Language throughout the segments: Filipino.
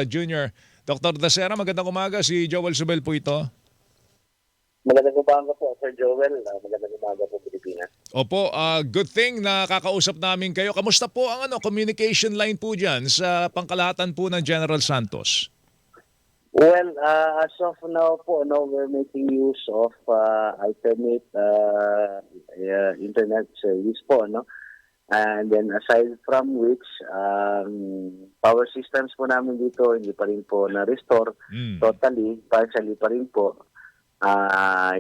Junior. Dr. Dasera, magandang umaga. Si Joel Subel po ito. Magandang umaga po, Sir Joel. Magandang umaga po, Pilipinas. Opo, good thing na kakausap namin kayo. Kamusta po ang communication line po dyan sa pangkalahatan po ng General Santos? Well, as of now po, we're making use of alternate internet service po, no? And then aside from which, power systems po namin dito, hindi pa rin po na-restore totally, partially pa rin po.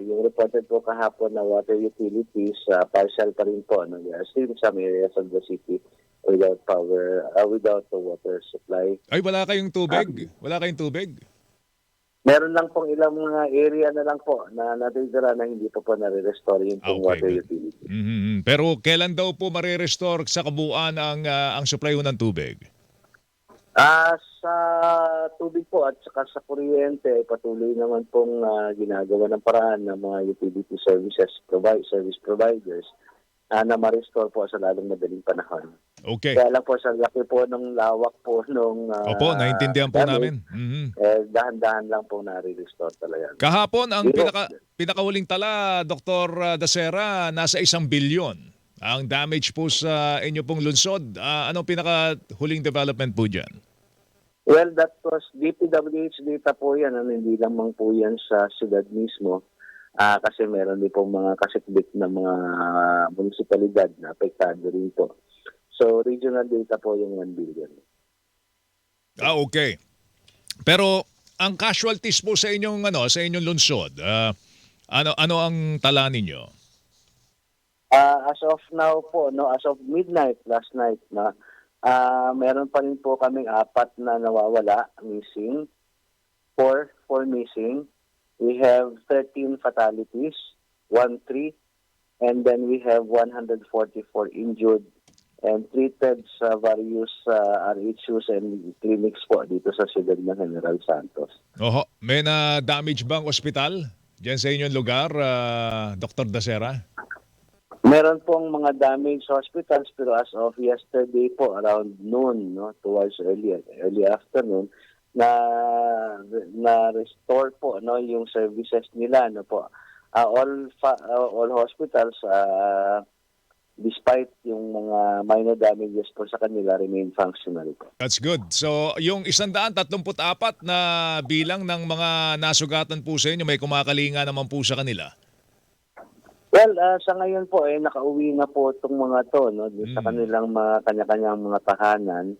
Yung reported po kahapon na water utilities, partial pa rin po. No? There are still some areas of the city without power, without the water supply. Ay, wala kayong tubig? Wala kayong tubig? Meron lang pong ilang mga area na lang po na natitira na hindi pa po nare-restore yung pong water utility. Pero kailan daw po marirestore sa kabuuan ang supply ho ng tubig? Sa tubig po at saka sa kuryente, patuloy naman pong ginagawa ng paraan ng mga utility service providers na ma-restore po sa lalong madaling panahon. Okay. Kaya lang po sa laki po ng lawak po nung Opo, naintindihan po namin. Dahan-dahan lang po na-restore talaga. Kahapon, ang pinakahuling tala, Dr. Dasera, nasa 1 bilyon. Ang damage po sa inyo pong lungsod. Anong pinakahuling development po dyan? Well, that was DPWH data po yan. Hindi lamang po yan sa siyudad mismo. Kasi meron din po mga kasikbit na mga munisipalidad na apektado rin po. So, regional data po yung 1 billion. Okay. Pero ang casualties po sa inyong sa inyong lungsod, ano ang tala ninyo? As of now po, as of midnight last night meron pa rin po kaming 4 na nawawala, missing. 4 missing. We have 13 fatalities, 13, and then we have 144 injured and treated sa various RHUs and clinics po dito sa siyudad ng General Santos. Oho, may na-damage bang ospital diyan sa inyong lugar, Dr. Dasera? Meron pong mga damaged hospitals pero as of yesterday po around noon, towards early afternoon, na restore po yung services nila po. All hospitals despite yung mga minor damages po sa kanila remain functional po. That's good. So, yung 134 na bilang ng mga nasugatan po sa inyo, may kumakalinga naman po sa kanila? Well, sa ngayon po nakauwi na po itong mga to sa kanilang mga kanya-kanyang mga tahanan.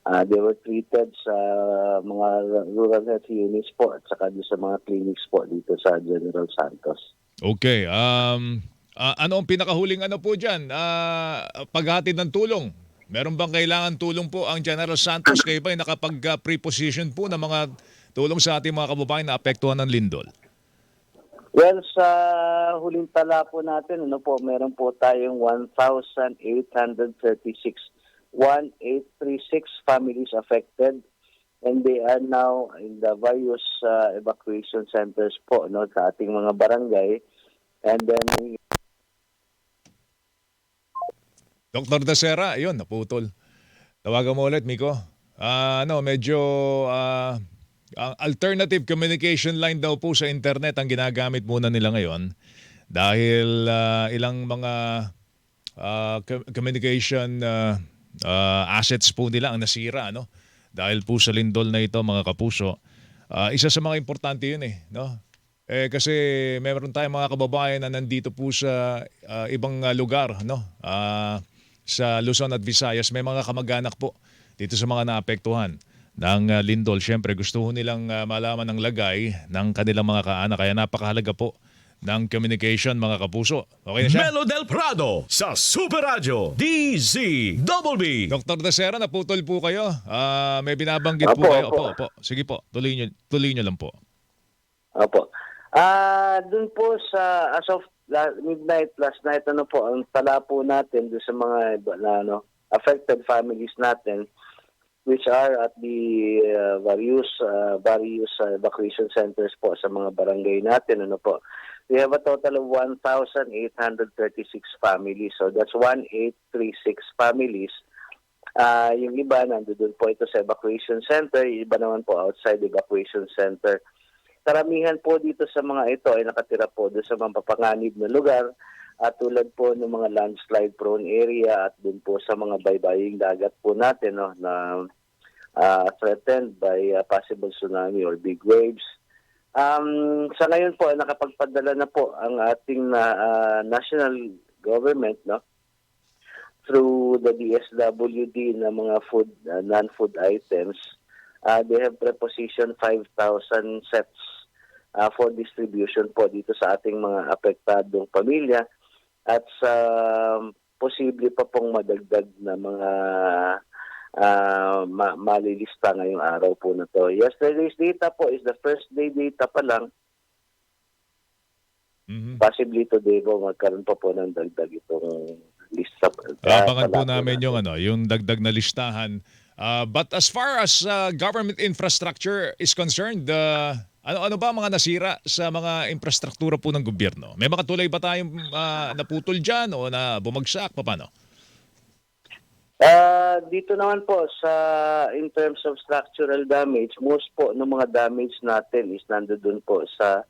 They were treated sa mga rural health units po at saka sa mga clinics po dito sa General Santos. Okay. Ano ang pinakahuling po dyan? Paghatid ng tulong. Meron bang kailangan tulong po ang General Santos? Kayo ba nakapag-preposition po ng mga tulong sa ating mga kababayan na apektuhan ng lindol? Well, sa huling tala po natin, meron po tayong 1,836 families affected, and they are now in the various evacuation centers po sa ating mga barangay. And then Dr. Dasera, ayun, naputol. Tawagan mo ulit, Miko. Medyo ang alternative communication line daw po sa internet ang ginagamit muna nila ngayon dahil ilang mga communication assets po nila ang nasira dahil po sa lindol na ito, mga kapuso. Isa sa mga importante yun kasi meron tayong mga kababayan na nandito po sa ibang lugar sa Luzon at Visayas. May mga kamag-anak po dito sa mga naapektuhan ng lindol. Siyempre gusto nilang malaman ang lagay ng kanilang mga kaanak, kaya napakahalaga po ng communication, mga kapuso. Okay na siya? Melo del Prado sa Super Radio DZBB. Dr. Dasera, naputol po kayo. May binabanggit po kayo. Opo. Sige po, tuloy nyo lang po. Opo. Doon po sa as of midnight last night, ang tala po natin doon sa mga affected families natin, which are at the various evacuation centers po sa mga barangay natin. We have a total of 1,836 families. So that's 1,836 families Yung iba, nandoon po ito sa evacuation center, yung iba naman po outside evacuation center. Karamihan po dito sa mga ito ay nakatira po doon sa mga papanganib na lugar at tulad po ng mga landslide prone area at doon po sa mga baybaying dagat po natin no, na threatened by possible tsunami or big waves. Sa ngayon po, nakapagpadala na po ang ating national government no, through the DSWD na mga food non-food items. They have prepositioned 5,000 sets for distribution po dito sa ating mga apektadong pamilya at sa posible pa pong madagdag na mga malilista ngayong araw po na to. Yesterday's data po is the first day data pa lang. Possibly today po magkaroon pa po ng dagdag itong lista. Abangan po namin yung dagdag na listahan. But as far as government infrastructure is concerned, ano ba mga nasira sa mga infrastruktura po ng gobyerno? May mga tulay ba tayong naputol dyan o na bumagsak? Paano? Dito naman po in terms of structural damage, most po ng mga damage natin is nandoon po sa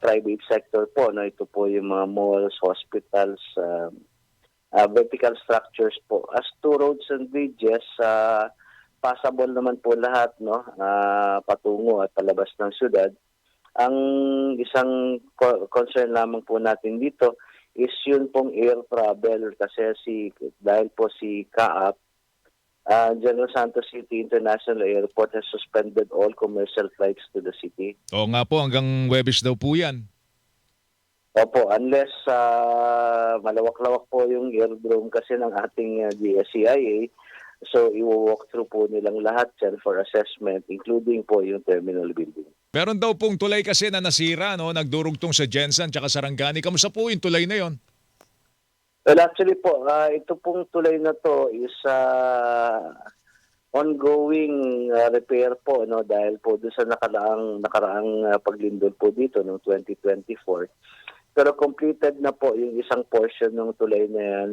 private sector po. No? Ito po yung mga malls, hospitals, vertical structures po. As to roads and bridges, passable naman po lahat no, patungo at palabas ng syudad. Ang isang concern lamang po natin dito is yun pong air travel kasi dahil po si CAAP, General Santos City International Airport has suspended all commercial flights to the city. Oo nga po, hanggang Huwebes daw po yan. Opo, unless malawak-lawak po yung airdrome kasi ng ating DSCIA, so i-walk through po nilang lahat yan for assessment, including po yung terminal building. Meron daw pong tulay kasi na nasira, no? Nagdurugtong sa Jensen tsaka Sarangani. Kamusta po yung tulay na yon? Well, actually po, ito pong tulay na to is ongoing repair po no dahil po doon sa nakaraang paglindol po dito noong 2024. Pero completed na po yung isang portion ng tulay na yan.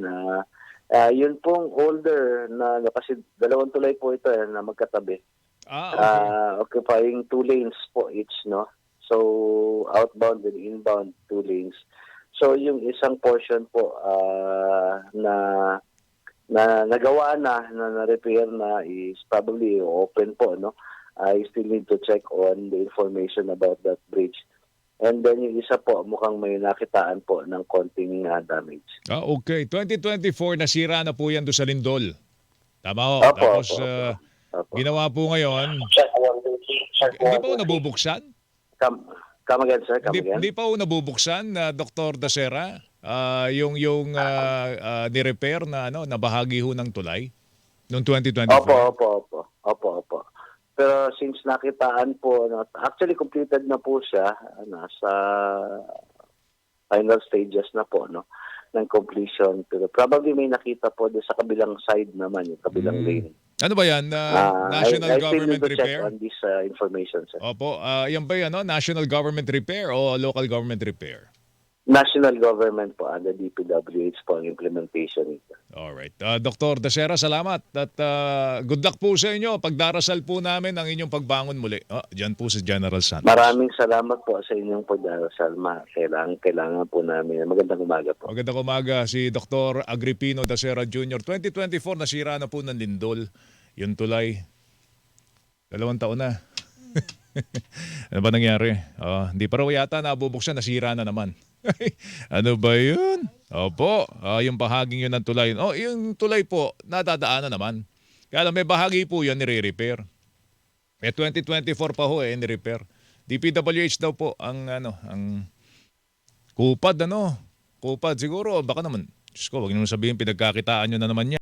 Yun pong older na kasi dalawang tulay po ito na magkatabi. Okay. Occupying 2 lanes po each, no? So, outbound and inbound 2 lanes. So, yung isang portion po na nagawa na repair na is probably open po, no? I still need to check on the information about that bridge. And then yung isa po, mukhang may nakitaan po ng konting damage. Okay. 2024, nasira na po yan doon sa Lindol. Tama ho. Opo, Tapos, opo. ginawa po ngayon, hindi pa po nabubuksan? Come again, sir. Come again. Hindi pa po nabubuksan, Dr. Dasera, yung ni-repair na, na bahagi ho ng tulay noong 2024? Opo. Pero since nakitaan po, actually completed na po siya, nasa final stages na po no, ng completion. Pero probably may nakita po doon sa kabilang side naman, yung kabilang lane. Ano ba yan? National Government I still need to check Repair? on this information, sir. Opo. Yan ba yan, National Government Repair o Local Government Repair? National government po, under DPWH po ang implementation nito. Alright. Dr. Dasera, salamat. At good luck po sa inyo. Pagdarasal po namin ang inyong pagbangon muli. Diyan po si General Santos. Maraming salamat po sa inyong pagdarasal. Kailangan po namin. Magandang umaga po. Magandang umaga. Si Dr. Agripino Dasera Jr. 2024, nasira na po ng lindol. Yung tulay. 2 taon na. Ano ba nangyari? Hindi pa raw yata nabubuksan, nasira na naman. Ano ba yun? Opo, yung bahaging yun ng tulay. Yung tulay po, nadadaanan naman. Kaya may bahagi po yun nire-repair. 2024 pa ho ni-repair. DPWH daw po ang kupad Kupad siguro, baka naman. Diyos ko, wag niyo sabihin pinagkakitaan nyo na naman yan.